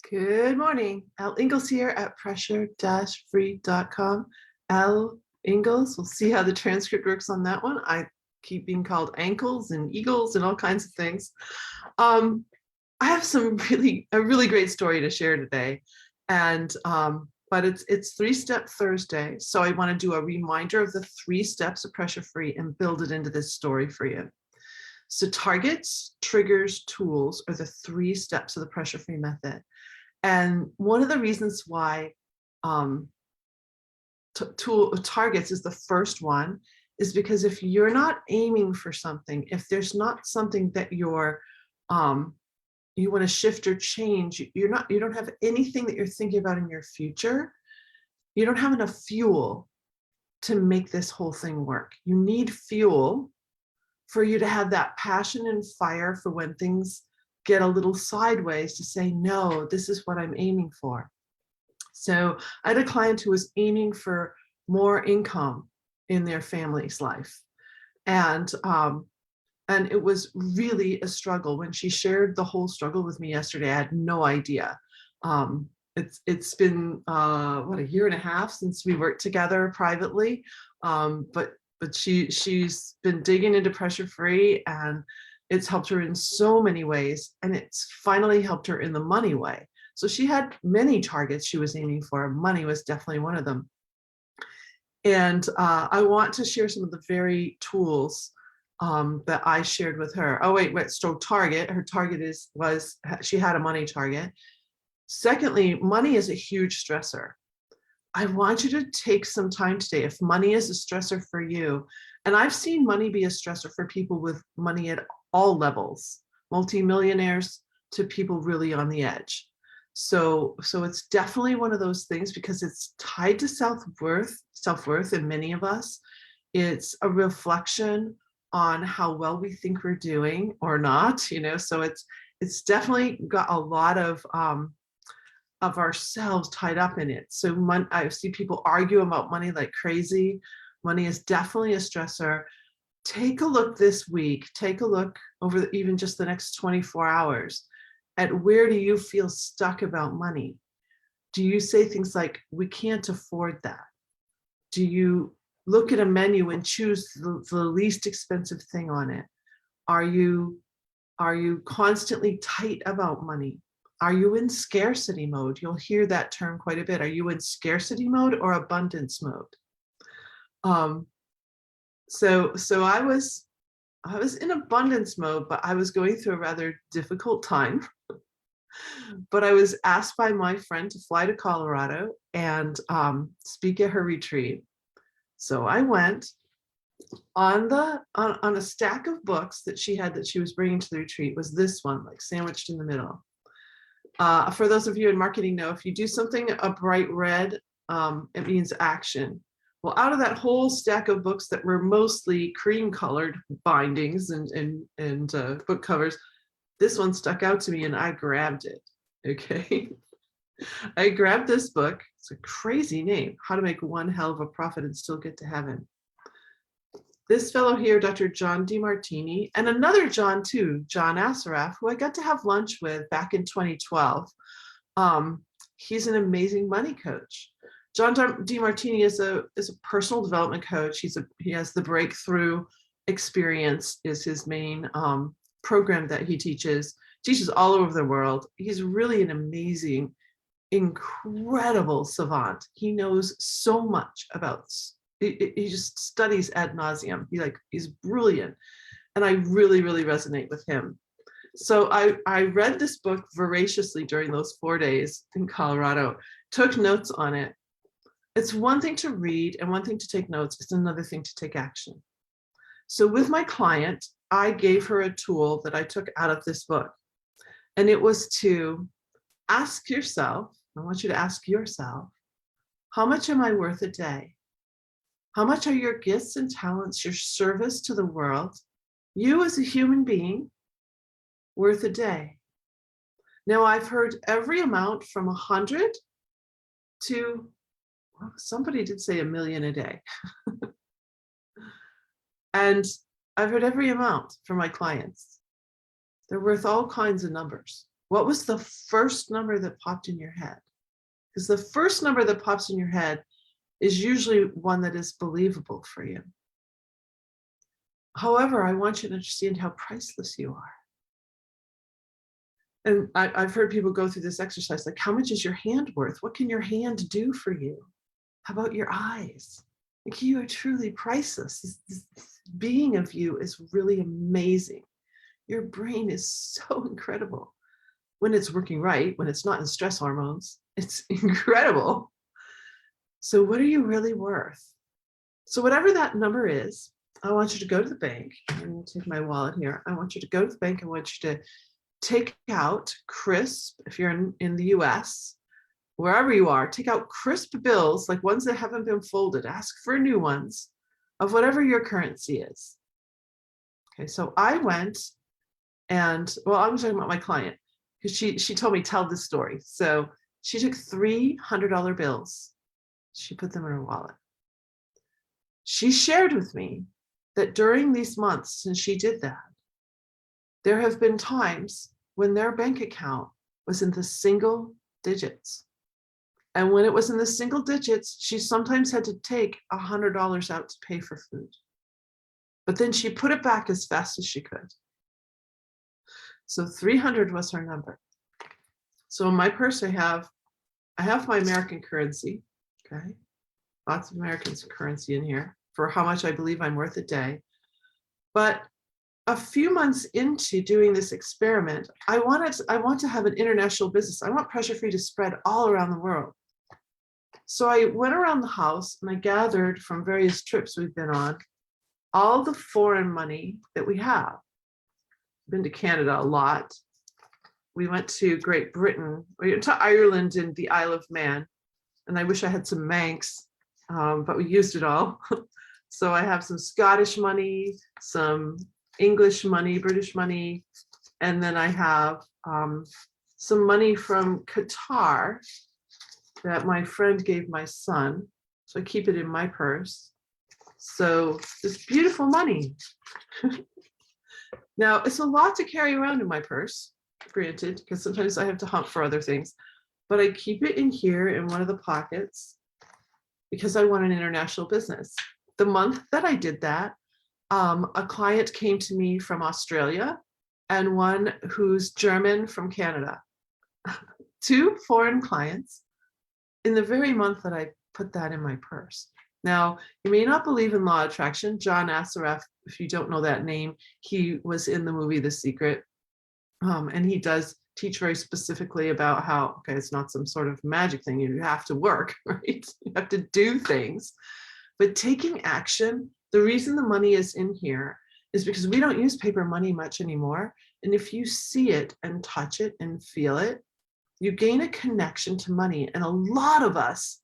Good morning. Al Ingalls here at pressure-free.com. Al Ingalls, we'll see how the transcript works on that one. I keep being called ankles and eagles and all kinds of things. I have a really great story to share today. And but it's 3-step Thursday. So I want to do a reminder of the 3 steps of pressure free and build it into this story for you. So targets, triggers, tools are the 3 steps of the pressure free method. And one of the reasons why targets is the first one is because if you're not aiming for something, if there's not something that you want to shift or change, you don't have anything that you're thinking about in your future, you don't have enough fuel to make this whole thing work. You need fuel for you to have that passion and fire for when things get a little sideways to say, no, this is what I'm aiming for. So I had a client who was aiming for more income in their family's life. And it was really a struggle. When she shared the whole struggle with me yesterday, I had no idea. It's been a year and a half since we worked together privately. But she's been digging into pressure free, and it's helped her in so many ways, and it's finally helped her in the money way. So she had many targets she was aiming for. Money was definitely one of them. And I want to share some of the very tools that I shared with her. Oh, wait, so target, her target was she had a money target. Secondly, money is a huge stressor. I want you to take some time today. If money is a stressor for you, and I've seen money be a stressor for people with money at all levels, multimillionaires to people really on the edge. So it's definitely one of those things because it's tied to self-worth in many of us. It's a reflection on how well we think we're doing or not, so it's definitely got a lot of ourselves tied up in it. So I see people argue about money like crazy. Money is definitely a stressor. Take a look this week. Take a look over even just the next 24 hours at where do you feel stuck about money? Do you say things like, we can't afford that? Do you look at a menu and choose the least expensive thing on it? Are you constantly tight about money? Are you in scarcity mode? You'll hear that term quite a bit. Are you in scarcity mode or abundance mode? So I was in abundance mode, but I was going through a rather difficult time. But I was asked by my friend to fly to Colorado and speak at her retreat. So I went on a stack of books that she was bringing to the retreat was this one, like sandwiched in the middle. For those of you in marketing know, if you do something a bright red, it means action. Well, out of that whole stack of books that were mostly cream colored bindings and book covers, this one stuck out to me and I grabbed it. Okay. I grabbed this book. It's a crazy name, How to Make One Hell of a Profit and Still Get to Heaven. This fellow here, Dr. John DeMartini, and another John too, John Assaraf, who I got to have lunch with back in 2012. He's an amazing money coach. John DeMartini is a personal development coach. He has the Breakthrough Experience is his main program that he teaches all over the world. He's really an amazing, incredible savant. He knows so much about he just studies ad nauseum. He's brilliant. And I really, really resonate with him. So I read this book voraciously during those 4 days in Colorado, took notes on it. It's one thing to read and one thing to take notes. It's another thing to take action. So with my client, I gave her a tool that I took out of this book. And it was to ask yourself, I want you to ask yourself, how much am I worth a day? How much are your gifts and talents, your service to the world, you as a human being, worth a day? Now, I've heard every amount from 100 to, well, somebody did say 1 million a day. And I've heard every amount from my clients. They're worth all kinds of numbers. What was the first number that popped in your head? Because the first number that pops in your head is usually one that is believable for you. However, I want you to understand how priceless you are. And I've heard people go through this exercise, like, how much is your hand worth? What can your hand do for you? How about your eyes? Like, you are truly priceless. This being of you is really amazing. Your brain is so incredible. When it's working right, when it's not in stress hormones, it's incredible. So what are you really worth? So whatever that number is, I want you to go to the bank. I'm going to take my wallet here. I want you to go to the bank. I want you to take out crisp, if you're in the US, wherever you are, take out crisp bills, like ones that haven't been folded. Ask for new ones of whatever your currency is. Okay, so I went and, well, I'm talking about my client, because she told me, tell this story. So she took $300 bills. She put them in her wallet. She shared with me that during these months since she did that, there have been times when their bank account was in the single digits. And when it was in the single digits, she sometimes had to take $100 out to pay for food. But then she put it back as fast as she could. So 300 was her number. So in my purse, I have my American currency, okay? Lots of American currency in here for how much I believe I'm worth a day. But a few months into doing this experiment, I want to have an international business. I want Pressure Free to spread all around the world. So I went around the house and I gathered from various trips we've been on all the foreign money that we have. Been to Canada a lot. We went to Great Britain. We went to Ireland and the Isle of Man. And I wish I had some Manx, but we used it all. So I have some Scottish money, some English money, British money, and then I have some money from Qatar that my friend gave my son. So I keep it in my purse. So this beautiful money. Now, it's a lot to carry around in my purse, granted, because sometimes I have to hunt for other things, but I keep it in here in one of the pockets because I want an international business. The month that I did that, a client came to me from Australia and one who's German from Canada. 2 foreign clients in the very month that I put that in my purse. Now, you may not believe in law of attraction. John Assaraf, if you don't know that name, he was in the movie The Secret. And he does teach very specifically about how, okay, it's not some sort of magic thing. You have to work, right? You have to do things. But taking action, the reason the money is in here is because we don't use paper money much anymore. And if you see it and touch it and feel it, you gain a connection to money. And a lot of us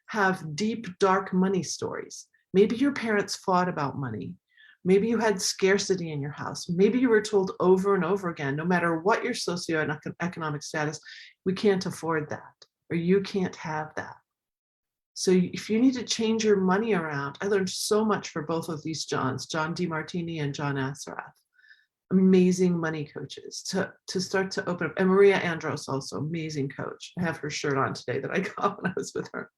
have deep, dark money stories. Maybe your parents fought about money. Maybe you had scarcity in your house. Maybe you were told over and over again, no matter what your socioeconomic status, we can't afford that, or you can't have that. So if you need to change your money around, I learned so much for both of these Johns, John DeMartini and John Assaraf. Amazing money coaches to start to open up. And Maria Andros, also amazing coach. I have her shirt on today that I got when I was with her.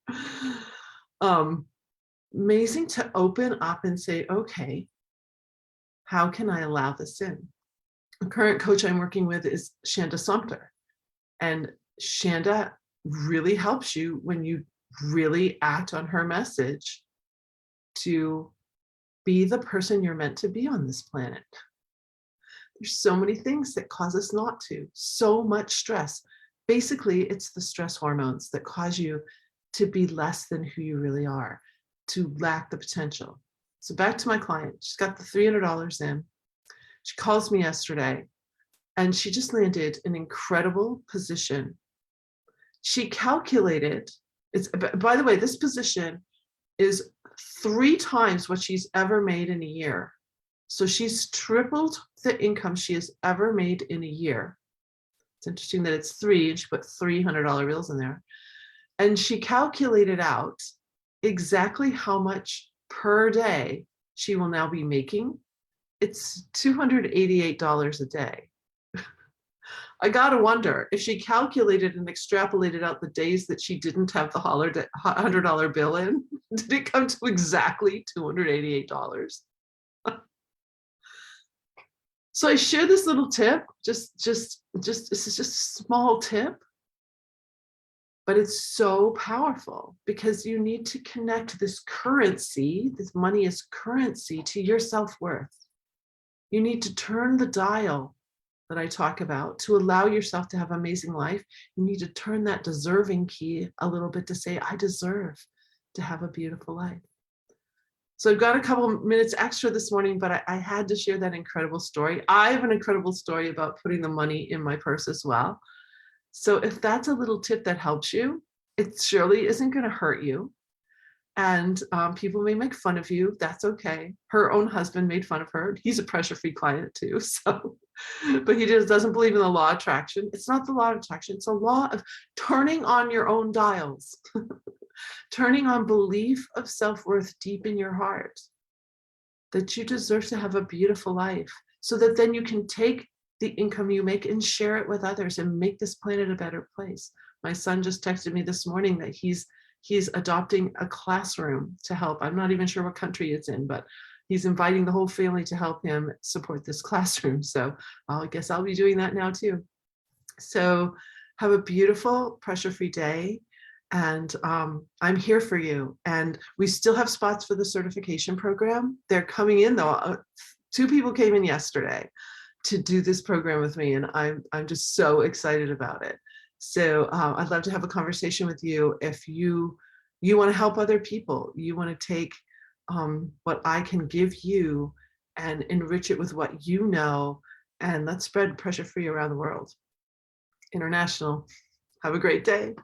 Amazing to open up and say, okay, how can I allow this in? The current coach I'm working with is Shanda Sumter. And Shanda really helps you when you really act on her message to be the person you're meant to be on this planet. There's so many things that cause us not to, so much stress. Basically, it's the stress hormones that cause you to be less than who you really are, to lack the potential. So back to my client, she's got the $300 in. She calls me yesterday and she just landed an incredible position. She calculated, by the way, this position is 3 times what she's ever made in a year. So she's tripled the income she has ever made in a year. It's interesting that it's 3 and she put $300 bills in there. And she calculated out exactly how much per day she will now be making. It's $288 a day. I gotta wonder if she calculated and extrapolated out the days that she didn't have the $100 bill in, did it come to exactly $288? So I share this little tip, just this is just a small tip, but it's so powerful because you need to connect this currency, this money is currency, to your self-worth. You need to turn the dial that I talk about to allow yourself to have an amazing life. You need to turn that deserving key a little bit to say, I deserve to have a beautiful life. So I've got a couple minutes extra this morning, but I had to share that incredible story. I have an incredible story about putting the money in my purse as well. So if that's a little tip that helps you, it surely isn't going to hurt you. And people may make fun of you. That's okay. Her own husband made fun of her. He's a pressure-free client too. So, but he just doesn't believe in the law of attraction. It's not the law of attraction. It's a law of turning on your own dials, turning on belief of self-worth deep in your heart, that you deserve to have a beautiful life, so that then you can take the income you make and share it with others and make this planet a better place. My son just texted me this morning that he's adopting a classroom to help. I'm not even sure what country it's in, but he's inviting the whole family to help him support this classroom. So I guess I'll be doing that now too. So have a beautiful pressure-free day. And I'm here for you. And we still have spots for the certification program. They're coming in though. 2 people came in yesterday to do this program with me, and I'm just so excited about it. So I'd love to have a conversation with you if you want to help other people. You want to take what I can give you and enrich it with what you know, and let's spread pressure-free around the world. International. Have a great day.